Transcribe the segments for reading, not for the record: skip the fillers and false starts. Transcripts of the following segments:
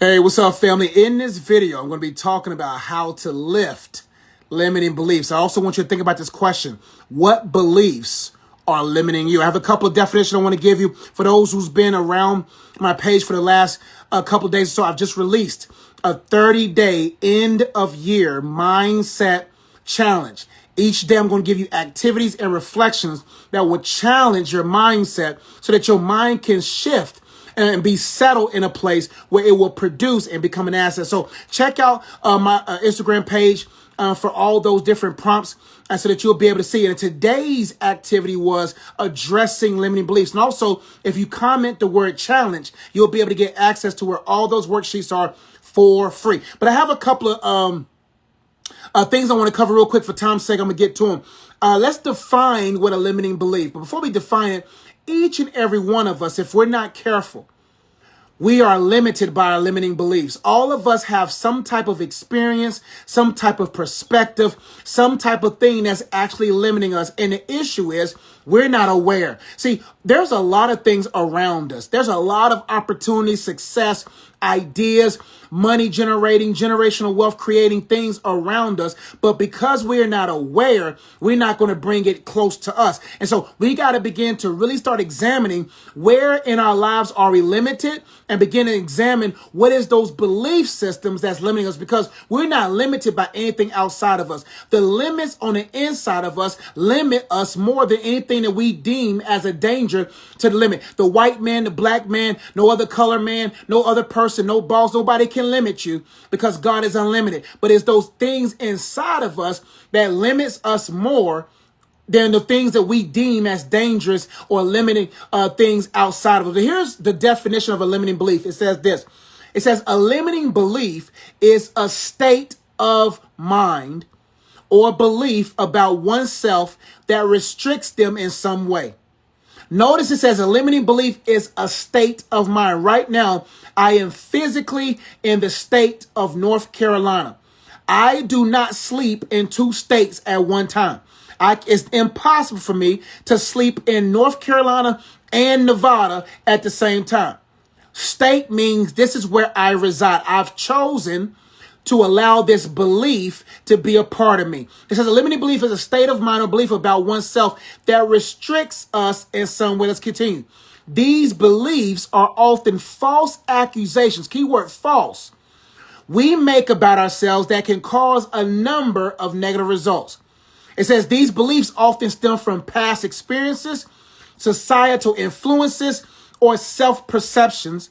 Hey, what's up, family? In this video, I'm going to be talking about how to lift limiting beliefs. I also want you to think about this question. What beliefs are limiting you? I have a couple of definitions I want to give you for those who's been around my page for the last couple of days. So I've just released a 30-day end of year mindset challenge. Each day I'm going to give you activities and reflections that will challenge your mindset so that your mind can shift and be settled in a place where it will produce and become an asset. So check out my Instagram page for all those different prompts so that you'll be able to see it. And today's activity was addressing limiting beliefs. And also, if you comment the word challenge, you'll be able to get access to where all those worksheets are for free. But I have a couple of things I want to cover real quick for time's sake. I'm going to get to them. Let's define what a limiting belief. But before we define it, each and every one of us, if we're not careful, we are limited by our limiting beliefs. All of us have some type of experience, some type of perspective, some type of thing that's actually limiting us. And the issue is we're not aware. See, there's a lot of things around us. There's a lot of opportunity, success, ideas, money generating, generational wealth creating things around us. But because we're not aware, we're not going to bring it close to us. And so we got to begin to really start examining where in our lives are we limited and begin to examine what is those belief systems that's limiting us, because we're not limited by anything outside of us. The limits on the inside of us limit us more than anything that we deem as a danger to the limit. The white man, the black man, no other color man, no other person, no boss, nobody can limit you because God is unlimited. But it's those things inside of us that limits us more than the things that we deem as dangerous or limiting things outside of us. Here's the definition of a limiting belief. It says this. It says a limiting belief is a state of mind or belief about oneself that restricts them in some way. Notice it says a limiting belief is a state of mind. Right now, I am physically in the state of North Carolina. I do not sleep in two states at one time. It's impossible for me to sleep in North Carolina and Nevada at the same time. State means this is where I reside. I've chosen to allow this belief to be a part of me. It says a limiting belief is a state of mind or belief about oneself that restricts us in some way. Let's continue. These beliefs are often false accusations, keyword false, we make about ourselves that can cause a number of negative results. It says these beliefs often stem from past experiences, societal influences, or self-perceptions,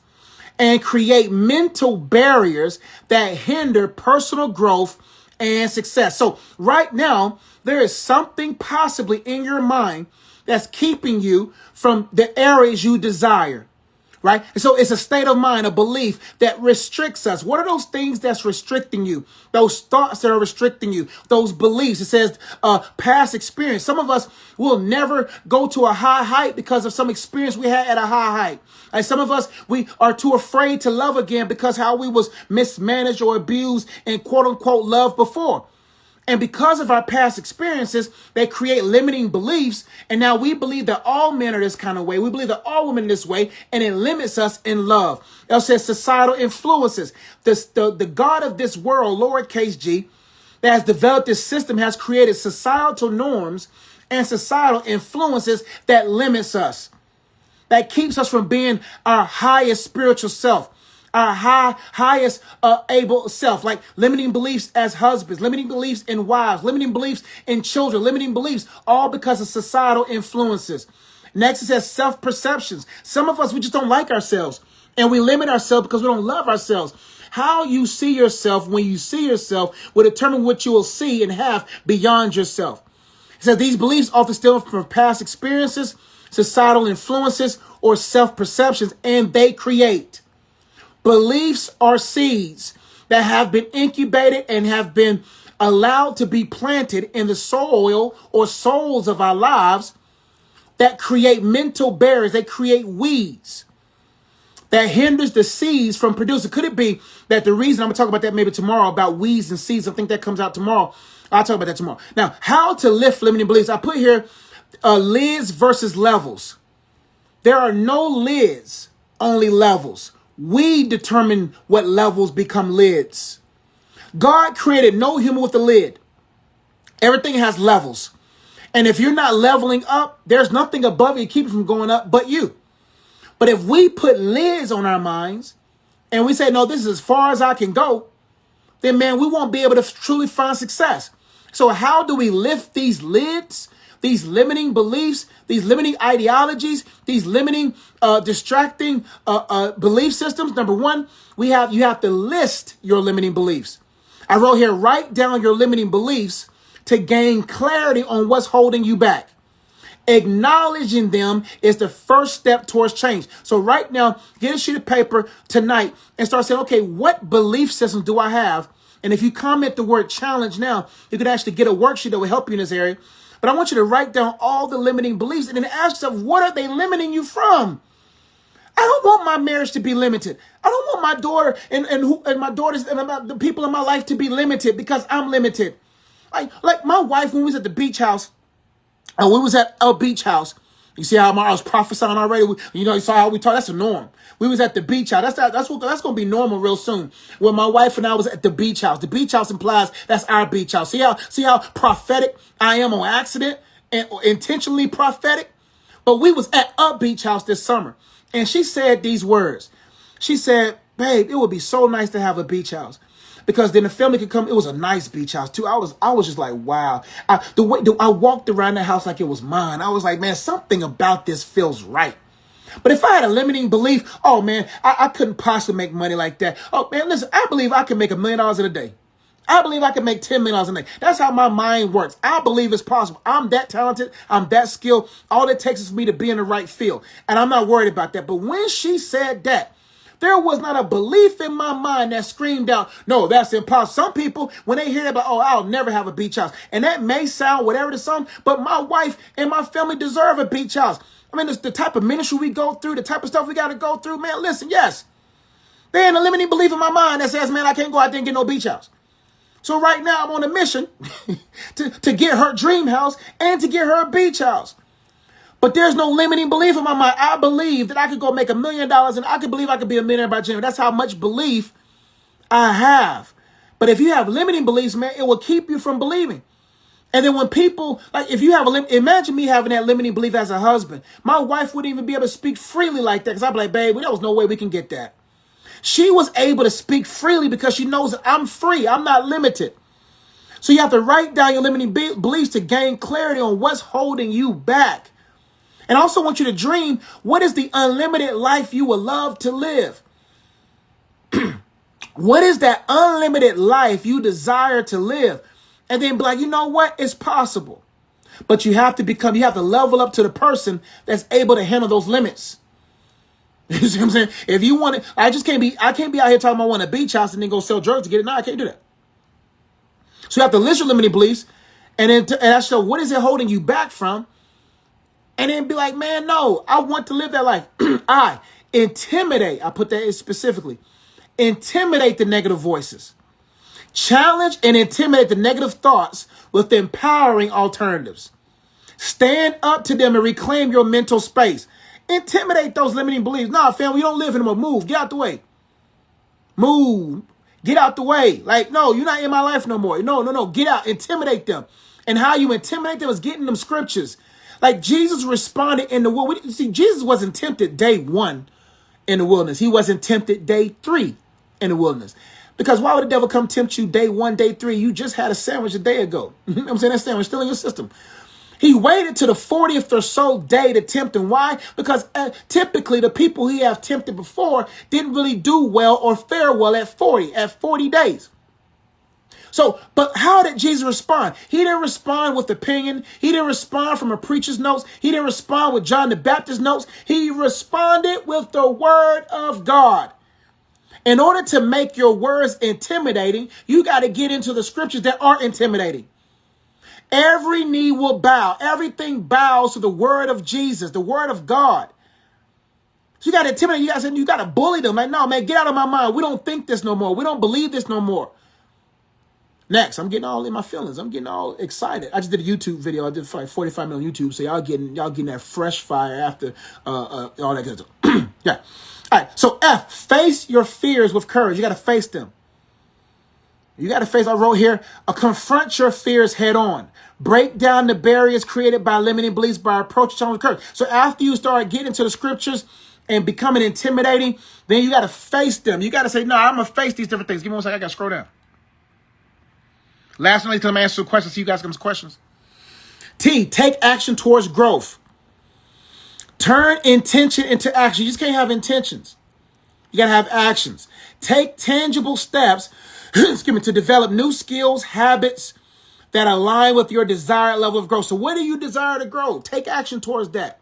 and create mental barriers that hinder personal growth and success. So right now, there is something possibly in your mind that's keeping you from the areas you desire. Right? And so it's a state of mind, a belief that restricts us. What are those things that's restricting you? Those thoughts that are restricting you, those beliefs. It says past experience. Some of us will never go to a high height because of some experience we had at a high height. And some of us, we are too afraid to love again because how we was mismanaged or abused in quote unquote love before. And because of our past experiences, they create limiting beliefs. And now we believe that all men are this kind of way. We believe that all women are this way. And it limits us in love. It says societal influences. The God of this world, lowercase g, that has developed this system has created societal norms and societal influences that limits us. That keeps us from being our highest spiritual self. Our highest able self, like limiting beliefs as husbands, limiting beliefs in wives, limiting beliefs in children, limiting beliefs, all because of societal influences. Next, it says self-perceptions. Some of us, we just don't like ourselves, and we limit ourselves because we don't love ourselves. How you see yourself when you see yourself will determine what you will see and have beyond yourself. It says these beliefs often stem from past experiences, societal influences, or self-perceptions, and they create. Beliefs are seeds that have been incubated and have been allowed to be planted in the soil or souls of our lives that create mental barriers. They create weeds that hinders the seeds from producing. Could it be that the reason, I'm going to talk about that maybe tomorrow, about weeds and seeds. I think that comes out tomorrow. I'll talk about that tomorrow. Now, how to lift limiting beliefs. I put here lids versus levels. There are no lids, only levels. We determine what levels become lids. God created no human with a lid. Everything has levels. And if you're not leveling up, there's nothing above you to keep you from going up but you. But if we put lids on our minds and we say, no, this is as far as I can go, then man, we won't be able to truly find success. So how do we lift these lids, these limiting beliefs, these limiting ideologies, these limiting, distracting belief systems? Number one, you have to list your limiting beliefs. I wrote here, write down your limiting beliefs to gain clarity on what's holding you back. Acknowledging them is the first step towards change. So right now, get a sheet of paper tonight and start saying, okay, what belief system do I have? And if you comment the word challenge now, you can actually get a worksheet that will help you in this area. But I want you to write down all the limiting beliefs and then ask yourself, what are they limiting you from? I don't want my marriage to be limited. I don't want my daughter and my daughters and the people in my life to be limited because I'm limited. Like my wife, when we was at the beach house, and we was at a beach house. You see how I was prophesying already? You saw how we talk. That's a norm. We was at the beach house. That's going to be normal real soon. When my wife and I was at the beach house. The beach house implies that's our beach house. See how prophetic I am on accident and intentionally prophetic? But we was at a beach house this summer. And she said these words. She said, babe, it would be so nice to have a beach house. Because then the family could come. It was a nice beach house too. I was just like, wow. I walked around the house like it was mine. I was like, man, something about this feels right. But if I had a limiting belief, oh man, I couldn't possibly make money like that. Oh man, listen, I believe I can make $1 million in a day. I believe I can make $10 million a day. That's how my mind works. I believe it's possible. I'm that talented. I'm that skilled. All it takes is for me to be in the right field. And I'm not worried about that. But when she said that, there was not a belief in my mind that screamed out, no, that's impossible. Some people, when they hear about, oh, I'll never have a beach house. And that may sound whatever the song, but my wife and my family deserve a beach house. I mean, the type of ministry we go through, the type of stuff we got to go through, man, listen, yes. There ain't a limiting belief in my mind that says, man, I can't go out there and get no beach house. So right now I'm on a mission to get her dream house and to get her a beach house. But there's no limiting belief in my mind. I believe that I could go make $1 million and I could believe I could be a millionaire by January. That's how much belief I have. But if you have limiting beliefs, man, it will keep you from believing. And then when people, like if you have imagine me having that limiting belief as a husband. My wife wouldn't even be able to speak freely like that because I'd be like, babe, there was no way we can get that. She was able to speak freely because she knows that I'm free. I'm not limited. So you have to write down your limiting beliefs to gain clarity on what's holding you back. And I also want you to dream, what is the unlimited life you would love to live? What is that unlimited life you desire to live? And then be like, you know what? It's possible. But you have to level up to the person that's able to handle those limits. You see what I'm saying? If you want it, I can't be out here talking about I want a beach house and then go sell drugs to get it. No, I can't do that. So you have to list your limiting beliefs and ask yourself, what is it holding you back from? And then be like, man, no, I want to live that life. I put that in specifically, intimidate the negative voices. Challenge and intimidate the negative thoughts with empowering alternatives. Stand up to them and reclaim your mental space. Intimidate those limiting beliefs. Nah, fam, we don't live anymore. Move. Get out the way. Move. Get out the way. Like, no, you're not in my life no more. No. Get out. Intimidate them. And how you intimidate them is getting them scriptures. Like Jesus responded in the wilderness. See, Jesus wasn't tempted day 1 in the wilderness. He wasn't tempted day 3 in the wilderness. Because why would the devil come tempt you day 1, day 3? You just had a sandwich a day ago. You know what I'm saying? That sandwich still in your system. He waited to the 40th or so day to tempt him. Why? Because typically the people he have tempted before didn't really do well or fare well at 40 days. So, but how did Jesus respond? He didn't respond with opinion. He didn't respond from a preacher's notes. He didn't respond with John the Baptist's notes. He responded with the word of God. In order to make your words intimidating, you got to get into the scriptures that are intimidating. Every knee will bow. Everything bows to the word of Jesus, the word of God. So you got to intimidate. You got to bully them. Like, no, man, get out of my mind. We don't think this no more. We don't believe this no more. Next, I'm getting all in my feelings. I'm getting all excited. I just did a YouTube video. I did like 45 minutes on YouTube. So y'all getting that fresh fire after all that good stuff. Yeah. All right, so F, face your fears with courage. You got to face them. You got to face, I wrote here, confront your fears head on. Break down the barriers created by limiting beliefs by approaching challenge with courage. So after you start getting into the scriptures and becoming intimidating, then you got to face them. You got to say, no, I'm going to face these different things. Give me one second, I got to scroll down. Last one, I'm going to answer some questions. See you guys got some questions. T, take action towards growth. Turn intention into action. You just can't have intentions. You got to have actions. Take tangible steps excuse me, to develop new skills, habits that align with your desired level of growth. So what do you desire to grow? Take action towards that.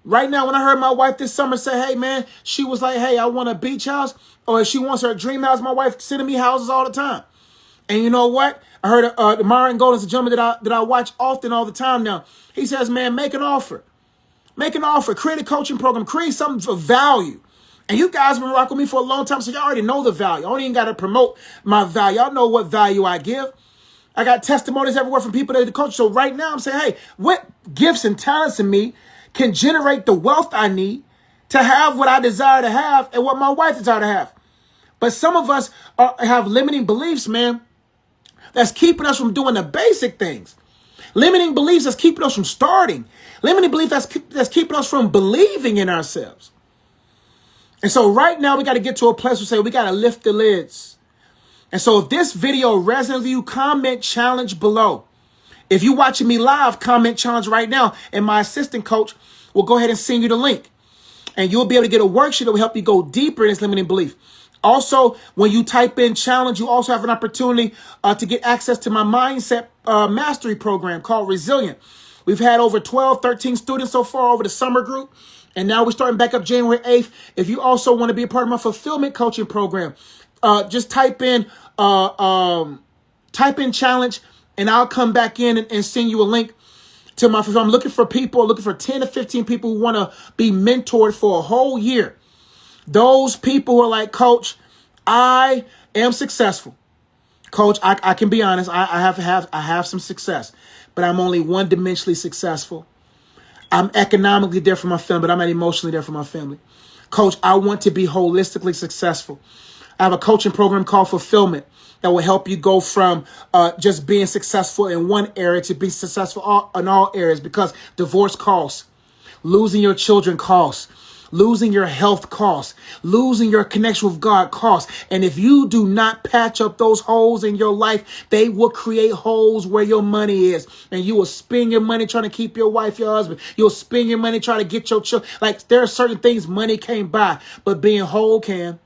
Right now, when I heard my wife this summer say, hey, man, she was like, hey, I want a beach house, or she wants her dream house. My wife sending me houses all the time. And you know what? I heard Myron Golden's a gentleman that I watch often all the time now. He says, man, make an offer. Make an offer. Create a coaching program. Create something of value. And you guys have been rocking with me for a long time, so y'all already know the value. I don't even got to promote my value. Y'all know what value I give. I got testimonies everywhere from people that are the coach. So right now I'm saying, hey, what gifts and talents in me can generate the wealth I need to have what I desire to have and what my wife desires to have? But some of us have limiting beliefs, man, that's keeping us from doing the basic things. Limiting beliefs that's keeping us from starting. Limiting beliefs that's keeping us from believing in ourselves. And so right now we got to get to a place where we say we got to lift the lids. And so if this video resonates with you, comment challenge below. If you're watching me live, comment challenge right now. And my assistant coach will go ahead and send you the link. And you'll be able to get a worksheet that will help you go deeper in this limiting belief. Also, when you type in challenge, you also have an opportunity to get access to my mindset mastery program called Resilient. We've had over 12, 13 students so far over the summer group. And now we're starting back up January 8th. If you also want to be a part of my fulfillment coaching program, just type in challenge, and I'll come back in and send you a link to my fulfillment. I'm looking for people, looking for 10 to 15 people who want to be mentored for a whole year. Those people who are like, Coach, I am successful. Coach, I can be honest. I have some success, but I'm only one-dimensionally successful. I'm economically there for my family, but I'm not emotionally there for my family. Coach, I want to be holistically successful. I have a coaching program called Fulfillment that will help you go from just being successful in one area to be successful in all areas, because divorce costs, losing your children costs, losing your health costs, losing your connection with God costs. And if you do not patch up those holes in your life, they will create holes where your money is. And you will spend your money trying to keep your wife, your husband. You'll spend your money trying to get your children. Like, there are certain things money can't buy, but being whole can.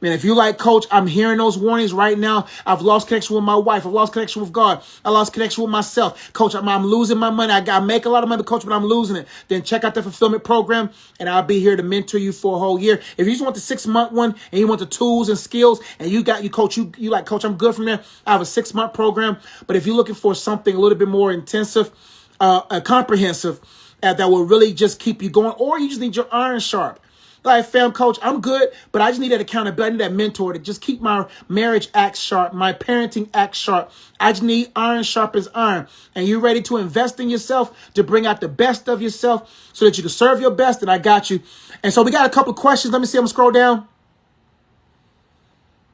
Man, if you like, Coach, I'm hearing those warnings right now. I've lost connection with my wife. I've lost connection with God. I lost connection with myself. Coach, I'm losing my money. I make a lot of money, Coach, but I'm losing it. Then check out the fulfillment program, and I'll be here to mentor you for a whole year. If you just want the 6-month one and you want the tools and skills, and you Coach, you like, Coach, I'm good from there. I have a 6-month program. But if you're looking for something a little bit more intensive, comprehensive, that will really just keep you going, or you just need your iron sharp. Like, fam, Coach, I'm good, but I just need that accountability, I need that mentor to just keep my marriage act sharp, my parenting act sharp. I just need iron sharp as iron. And you're ready to invest in yourself to bring out the best of yourself so that you can serve your best, and I got you. And so we got a couple of questions. Let me see. I'm going to scroll down.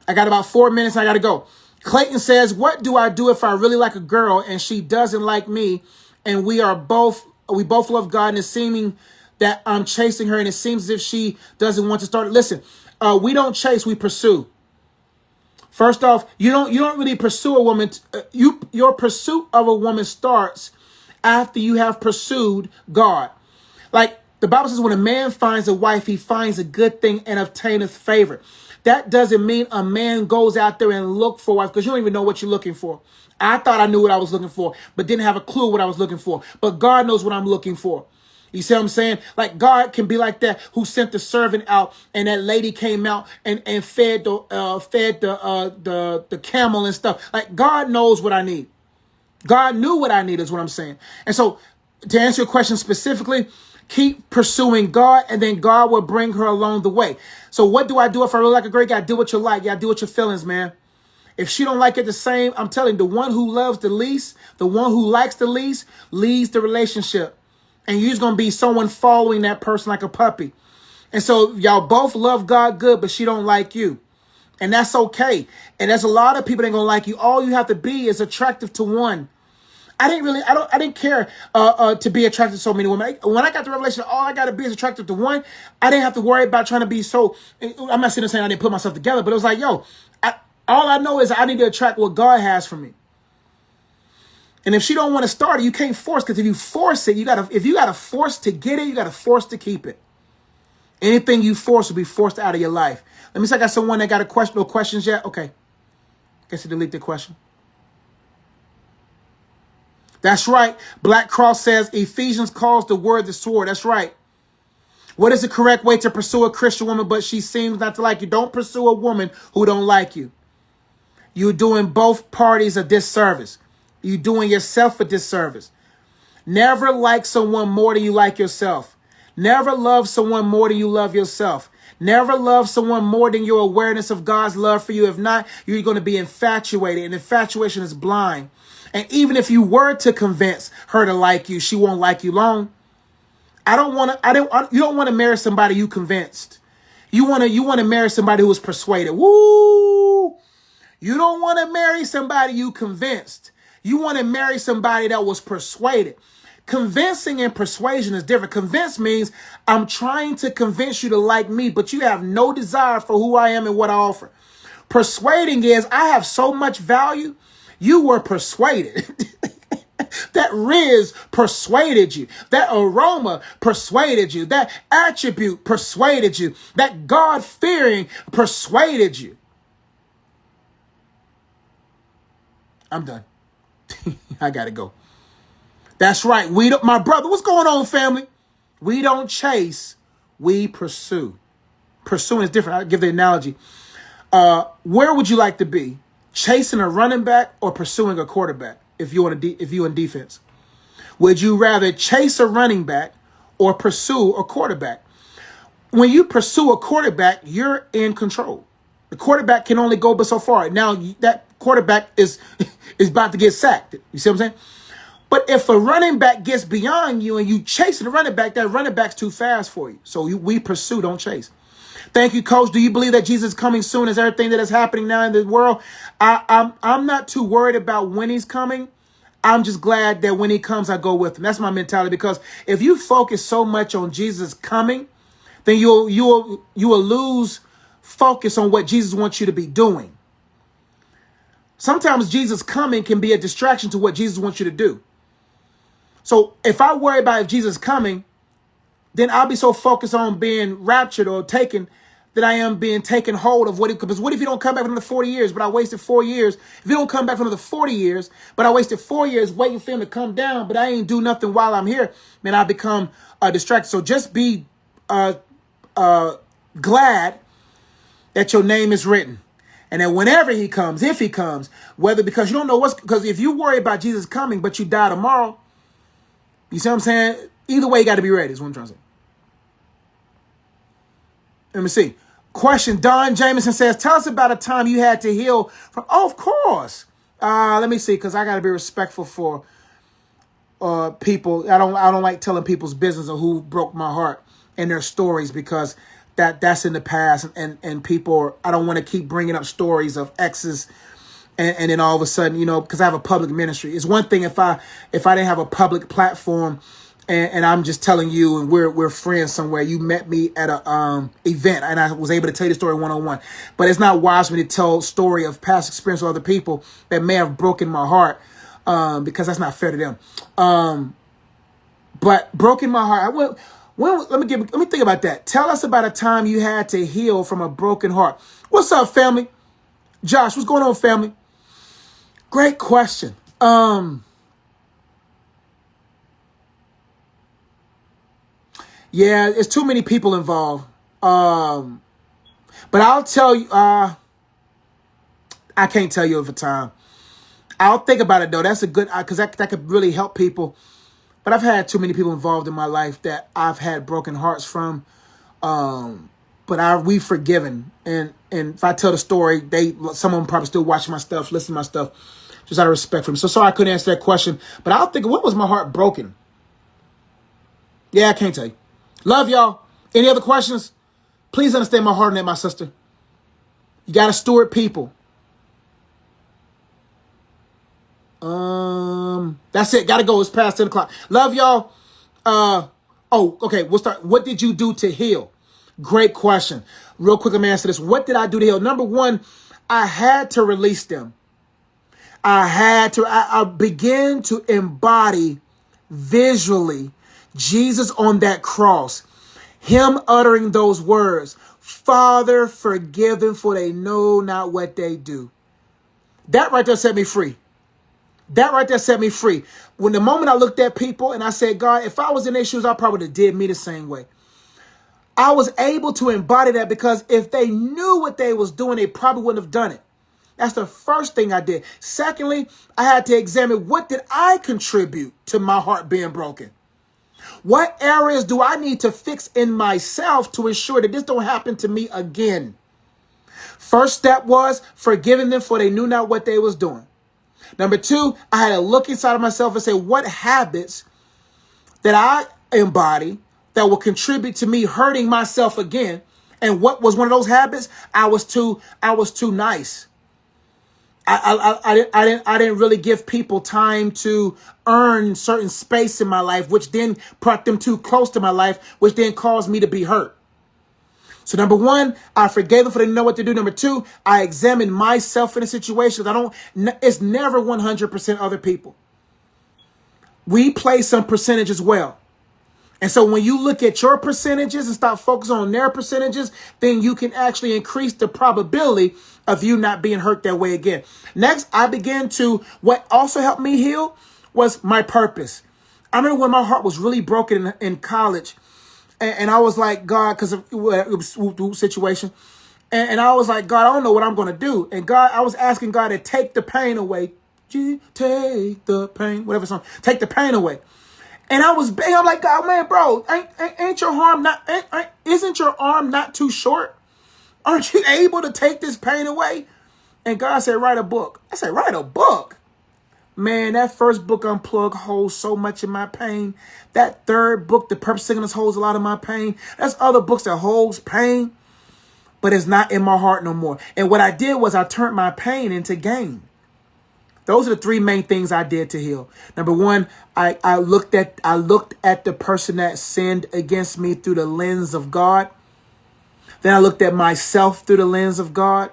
I got about 4 minutes. I got to go. Clayton says, what do I do if I really like a girl and she doesn't like me, and we both love God, and it's seeming that I'm chasing her, and it seems as if she doesn't want to start. Listen, we don't chase, we pursue. First off, you don't really pursue a woman. Your pursuit of a woman starts after you have pursued God. Like the Bible says, when a man finds a wife, he finds a good thing and obtaineth favor. That doesn't mean a man goes out there and look for a wife, because you don't even know what you're looking for. I thought I knew what I was looking for, but didn't have a clue what I was looking for. But God knows what I'm looking for. You see what I'm saying? Like, God can be like that, who sent the servant out, and that lady came out and fed the camel and stuff. Like, God knows what I need. God knew what I need is what I'm saying. And so, to answer your question specifically, keep pursuing God, and then God will bring her along the way. So what do I do if I really like a girl? You gotta do what you like. You gotta do what your feelings, man. If she don't like it the same, I'm telling you, the one who loves the least, the one who likes the least, leads the relationship. And you're just going to be someone following that person like a puppy. And so y'all both love God good, but she don't like you. And that's okay. And there's a lot of people that ain't gonna like you. All you have to be is attractive to one. I didn't care to be attracted to so many women. When I got the revelation, all I got to be is attracted to one. I didn't have to worry about trying to be so. I'm not sitting there saying I didn't put myself together, but it was like, yo, all I know is I need to attract what God has for me. And if she don't want to start it, you can't force. Because if you force it, if you gotta force to get it, you gotta force to keep it. Anything you force will be forced out of your life. Let me see. I got someone that got a question. No questions yet. Okay. Guess you delete the question. That's right. Black Cross says Ephesians calls the word the sword. That's right. What is the correct way to pursue a Christian woman, but she seems not to like you? Don't pursue a woman who don't like you. You're doing both parties a disservice. You're doing yourself a disservice. Never like someone more than you like yourself. Never love someone more than you love yourself. Never love someone more than your awareness of God's love for you. If not, you're going to be infatuated, and infatuation is blind. And even if you were to convince her to like you, she won't like you long. You don't want to marry somebody you convinced. You want to marry somebody who was persuaded. Woo! You don't want to marry somebody you convinced. You want to marry somebody that was persuaded. Convincing and persuasion is different. Convince means I'm trying to convince you to like me, but you have no desire for who I am and what I offer. Persuading is I have so much value. You were persuaded. That Riz persuaded you. That aroma persuaded you. That attribute persuaded you. That God-fearing persuaded you. I'm done. I got to go. That's right. My brother, what's going on, family? We don't chase, we pursue. Pursuing is different. I'll give the analogy. Where would you like to be? Chasing a running back or pursuing a quarterback if you're in defense? Would you rather chase a running back or pursue a quarterback? When you pursue a quarterback, you're in control. The quarterback can only go but so far. Now, that quarterback is about to get sacked. You see what I'm saying? But if a running back gets beyond you and you chase the running back, that running back's too fast for you. So we pursue, don't chase. Thank you, Coach. Do you believe that Jesus is coming soon as everything that is happening now in the world? I'm not too worried about when he's coming. I'm just glad that when he comes, I go with him. That's my mentality, because if you focus so much on Jesus coming, then you will lose focus on what Jesus wants you to be doing. Sometimes Jesus coming can be a distraction to what Jesus wants you to do. So if I worry about if Jesus is coming, then I'll be so focused on being raptured or taken that I am being taken hold of because what if you don't come back for another 40 years, but I wasted 4 years? If you don't come back for another 40 years, but I wasted 4 years waiting for him to come down, but I ain't do nothing while I'm here, then I become distracted. So just be glad that your name is written. And that whenever he comes, if he comes, whether because you don't know because if you worry about Jesus coming, but you die tomorrow, you see what I'm saying? Either way, you got to be ready is what I'm trying to say. Let me see. Question. Don Jameson says, tell us about a time you had to heal from. Oh, of course. Let me see, because I got to be respectful for people. I don't like telling people's business or who broke my heart and their stories, because that's in the past, and people, I don't want to keep bringing up stories of exes and then all of a sudden, because I have a public ministry. It's one thing if I didn't have a public platform and I'm just telling you and we're friends somewhere. You met me at a event and I was able to tell you the story one-on-one. But it's not wise for me to tell story of past experience with other people that may have broken my heart, because that's not fair to them. But broken my heart. Let me think about that. Tell us about a time you had to heal from a broken heart. What's up, family? Josh, what's going on, family? Great question. Yeah, it's too many people involved. But I'll tell you, I can't tell you of a time. I'll think about it though. That's a good, because that could really help people. But I've had too many people involved in my life that I've had broken hearts from. But we've forgiven. And if I tell the story, some of them probably still watch my stuff, listen to my stuff, just out of respect for them. So sorry I couldn't answer that question. But I'll think, what was my heart broken? Yeah, I can't tell you. Love y'all. Any other questions? Please understand my heart on that, my sister. You got to steward people. That's it. Got to go. It's past 10 o'clock. Love y'all. Okay. We'll start. What did you do to heal? Great question. Real quick, let me answer this. What did I do to heal? Number one, I had to release them. I began to embody visually Jesus on that cross, him uttering those words, Father, forgive them, for they know not what they do. That right there set me free. That right there set me free. When the moment I looked at people and I said, God, if I was in their shoes, I probably would have did me the same way. I was able to embody that because if they knew what they was doing, they probably wouldn't have done it. That's the first thing I did. Secondly, I had to examine, what did I contribute to my heart being broken? What areas do I need to fix in myself to ensure that this don't happen to me again? First step was forgiving them, for they knew not what they was doing. Number two, I had to look inside of myself and say, what habits that I embody that will contribute to me hurting myself again? And what was one of those habits? I was too nice. I didn't really give people time to earn certain space in my life, which then brought them too close to my life, which then caused me to be hurt. So number one, I forgave them for they didn't know what to do. Number two, I examined myself in a situation. It's never 100% other people. We play some percentage as well. And so when you look at your percentages and stop focusing on their percentages, then you can actually increase the probability of you not being hurt that way again. Next, what also helped me heal was my purpose. I remember when my heart was really broken in college, and I was like, God, because it was a situation. And I was like, God, I don't know what I'm going to do. And God, I was asking God to take the pain away. Take the pain, whatever song, take the pain away. And I'm like, God, man, bro, ain't your arm isn't your arm not too short? Aren't you able to take this pain away? And God said, write a book. I said, write a book? Man, that first book, Unplugged, holds so much of my pain. That third book, The Purpose Signals, holds a lot of my pain. There's other books that holds pain, but it's not in my heart no more. And what I did was I turned my pain into gain. Those are the three main things I did to heal. Number one, I looked at the person that sinned against me through the lens of God. Then I looked at myself through the lens of God.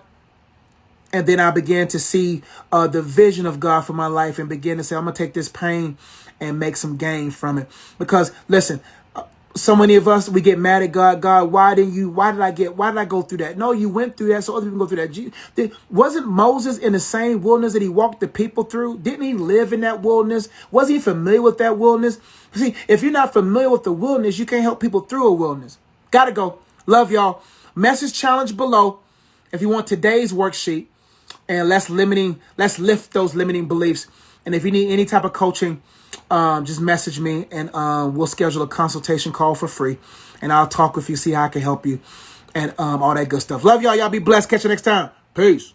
And then I began to see the vision of God for my life and begin to say, I'm going to take this pain and make some gain from it. Because listen, so many of us, we get mad at God. God, why did I go through that? No, you went through that so other people go through that. Wasn't Moses in the same wilderness that he walked the people through? Didn't he live in that wilderness? Was he familiar with that wilderness? See, if you're not familiar with the wilderness, you can't help people through a wilderness. Gotta go. Love y'all. Message challenge below if you want today's worksheet. And let's lift those limiting beliefs. And if you need any type of coaching, just message me and we'll schedule a consultation call for free. And I'll talk with you, see how I can help you and all that good stuff. Love y'all. Y'all be blessed. Catch you next time. Peace.